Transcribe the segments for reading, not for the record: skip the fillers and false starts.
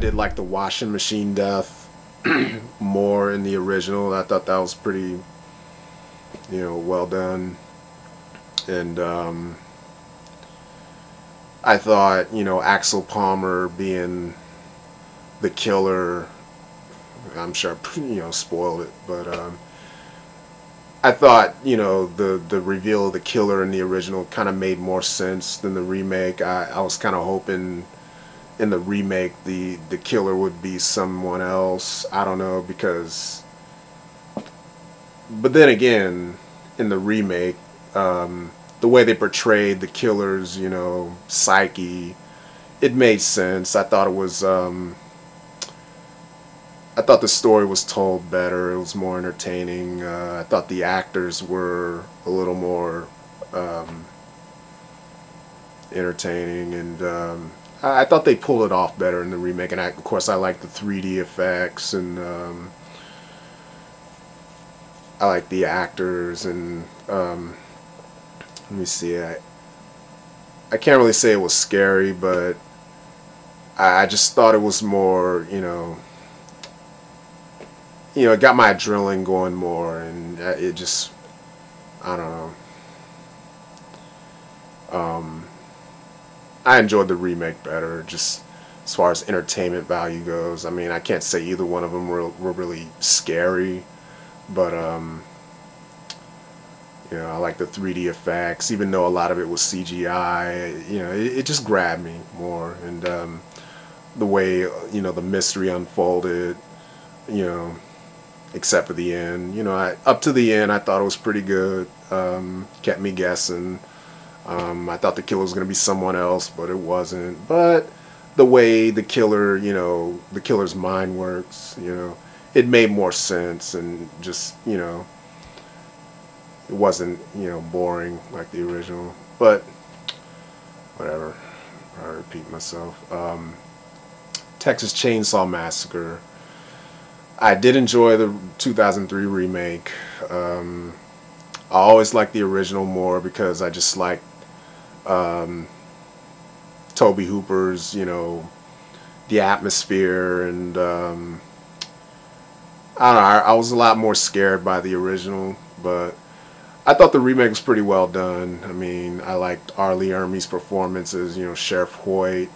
did like the washing machine death more in the original. I thought that was pretty, well done. And I thought, Axel Palmer being the killer, I'm sure I spoiled it, but I thought, the reveal of the killer in the original kind of made more sense than the remake. I was kind of hoping in the remake the killer would be someone else. I don't know, because, but then again, in the remake, the way they portrayed the killer's, psyche, it made sense. I thought it was, I thought the story was told better. It was more entertaining. I thought the actors were a little more entertaining, and I thought they pulled it off better in the remake. And of course, I like the 3D effects, and I like the actors. And let me see. I can't really say it was scary, but I just thought it was more, it got my adrenaline going more, and it just, I don't know. I enjoyed the remake better, just as far as entertainment value goes. I mean, I can't say either one of them were really scary, but I like the 3D effects, even though a lot of it was CGI. It just grabbed me more, and the way the mystery unfolded, except for the end. Up to the end, I thought it was pretty good. Kept me guessing. I thought the killer was going to be someone else, but it wasn't. But the way the killer, the killer's mind works, it made more sense, and just, it wasn't, boring like the original. But whatever. I repeat myself. Texas Chainsaw Massacre. I did enjoy the 2003 remake. I always liked the original more because I just liked Tobe Hooper's, the atmosphere, and I don't know, I was a lot more scared by the original, but I thought the remake was pretty well done. I mean, I liked Arlie Ermey's performance as, Sheriff Hoyt.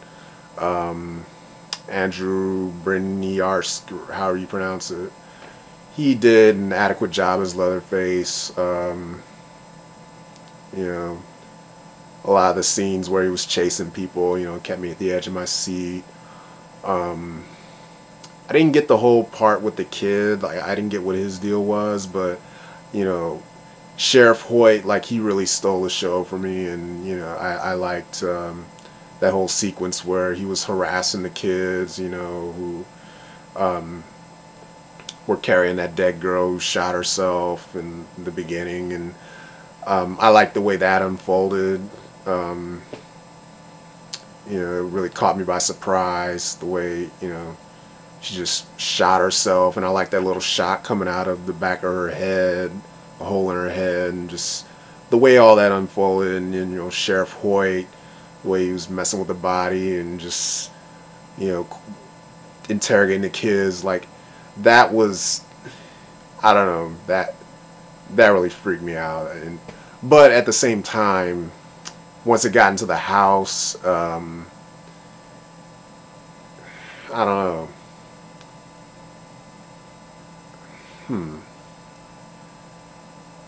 Andrew Briniarsk, however you pronounce it, he did an adequate job as Leatherface. A lot of the scenes where he was chasing people, kept me at the edge of my seat. I didn't get the whole part with the kid. Like, I didn't get what his deal was, but Sheriff Hoyt, like, he really stole the show for me, and I liked that whole sequence where he was harassing the kids, who were carrying that dead girl who shot herself in the beginning, and I liked the way that unfolded. It really caught me by surprise, the way, she just shot herself, and I like that little shot coming out of the back of her head, a hole in her head, and just the way all that unfolded, and Sheriff Hoyt, the way he was messing with the body and just, interrogating the kids, like, that was, I don't know, that really freaked me out. But at the same time, once it got into the house, I don't know.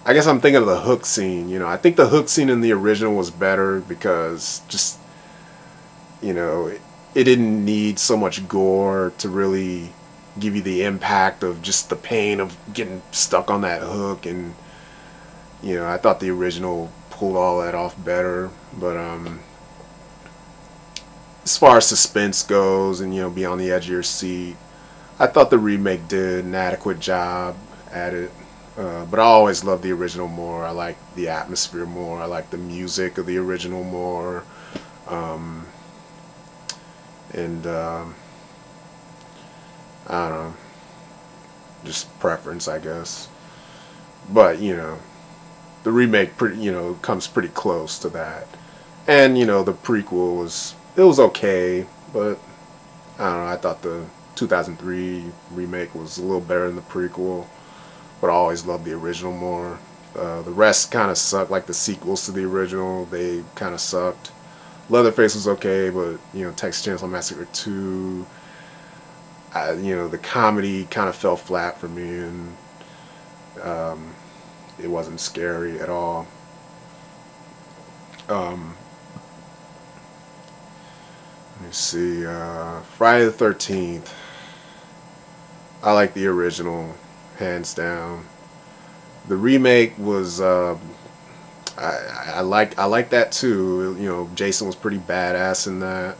I guess I'm thinking of the hook scene. I think the hook scene in the original was better because just, it didn't need so much gore to really give you the impact of just the pain of getting stuck on that hook. And, I thought the original pulled all that off better. But as far as suspense goes and, be on the edge of your seat, I thought the remake did an adequate job at it. But I always loved the original more. I like the atmosphere more. I like the music of the original more. And I don't know, just preference, I guess. But the remake comes pretty close to that. And the prequel was okay, but I don't know, I thought the 2003 remake was a little better than the prequel, but I always loved the original more. The rest kind of sucked, like the sequels to the original, they kind of sucked. Leatherface was okay, but you know, Texas Chainsaw Massacre 2, you know, the comedy kind of fell flat for me, and it wasn't scary at all. Um, Let me see. Friday the 13th. I like the original, hands down. The remake was I like that too. You know, Jason was pretty badass in that.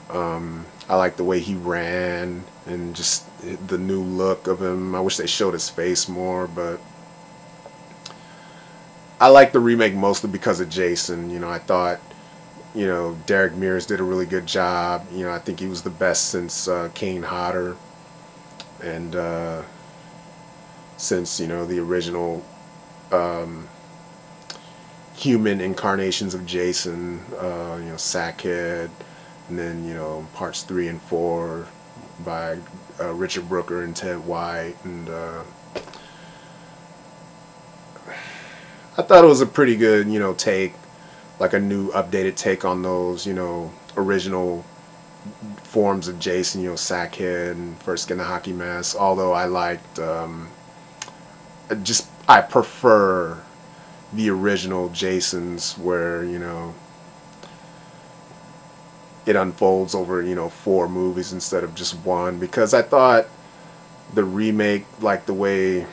I like the way he ran and just the new look of him. I wish they showed his face more, but I like the remake mostly because of Jason. You know, I thought, you know, Derek Mears did a really good job. You know, I think he was the best since Kane Hodder, and since, you know, the original human incarnations of Jason, you know, Sackhead, and then, you know, parts 3 and 4 by Richard Brooker and Ted White, and I thought it was a pretty good, you know, take, like a new updated take on those, you know, original forms of Jason, you know, Sackhead and First Skin the Hockey Mask. Although I liked, I prefer the original Jasons where, you know, it unfolds over, you know, 4 movies instead of just one, because I thought the remake, like the way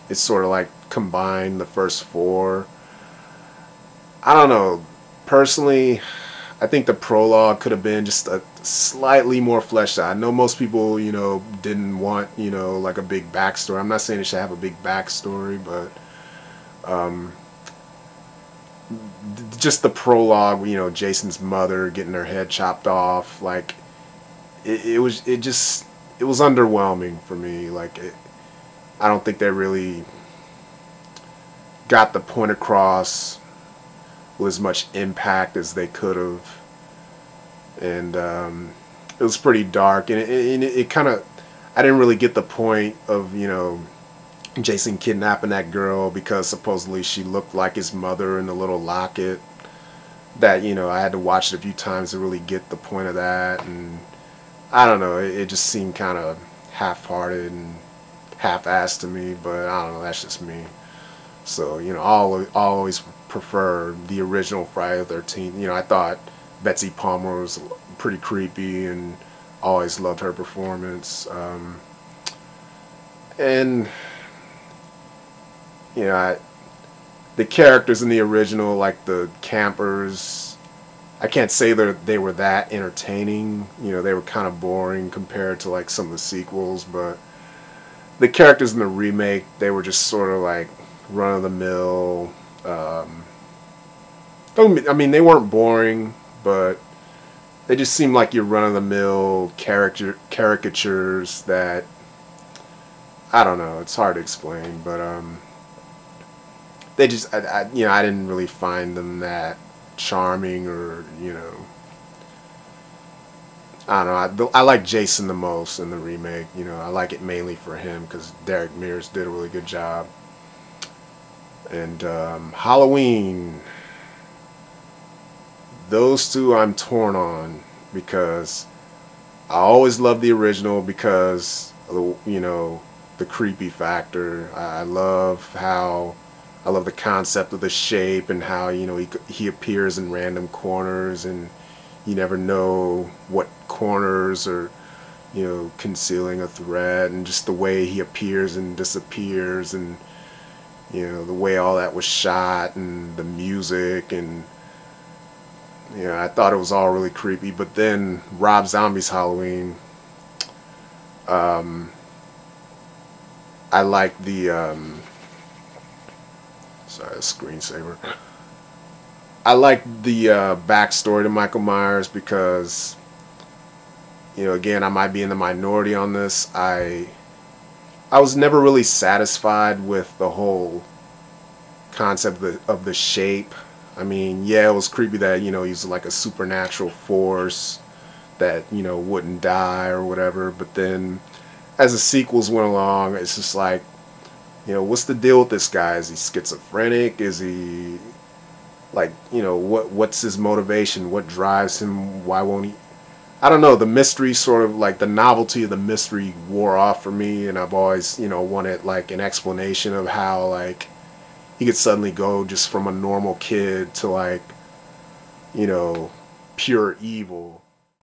it's sort of like combined the first 4. I don't know. Personally, I think the prologue could have been just a slightly more fleshed out. I know most people, you know, didn't want, you know, like a big backstory. I'm not saying it should have a big backstory, but just the prologue, you know, Jason's mother getting her head chopped off, like it was underwhelming for me. Like I don't think they really got the point across with as much impact as they could have, and it was pretty dark, and it kind of, I didn't really get the point of, you know, Jason kidnapping that girl because supposedly she looked like his mother in the little locket. That, you know, I had to watch it a few times to really get the point of that, and I don't know, it just seemed kind of half-hearted and half-assed to me, but I don't know, that's just me. So, you know, I'll always prefer the original Friday the 13th. You know, I thought Betsy Palmer was pretty creepy, and always loved her performance. And, you know, the characters in the original, like the campers, I can't say they were that entertaining. You know, they were kind of boring compared to like some of the sequels, but the characters in the remake, they were just sort of like run-of-the-mill. I mean, they weren't boring, but they just seemed like your run-of-the-mill caricatures that, I don't know, it's hard to explain, but they just, you know, I didn't really find them that charming, or, you know, I don't know, I like Jason the most in the remake. You know, I like it mainly for him because Derek Mears did a really good job. And Halloween, those two I'm torn on, because I always loved the original because of the, you know, the creepy factor. I love the concept of the shape, and how, you know, he appears in random corners, and you never know what corners are, you know, concealing a threat, and just the way he appears and disappears, and, you know, the way all that was shot, and the music, and, you know, I thought it was all really creepy. But then Rob Zombie's Halloween, I like the sorry, a screensaver. I like the backstory to Michael Myers because, you know, again, I might be in the minority on this. I was never really satisfied with the whole concept of the shape. I mean, yeah, it was creepy that, you know, he's like a supernatural force that, you know, wouldn't die or whatever. But then as the sequels went along, it's just like, you know, what's the deal with this guy? Is he schizophrenic? Is he, like, you know, what's his motivation? What drives him? Why won't he? I don't know. The mystery, sort of like the novelty of the mystery, wore off for me, and I've always, you know, wanted like an explanation of how, like, he could suddenly go just from a normal kid to, like, you know, pure evil.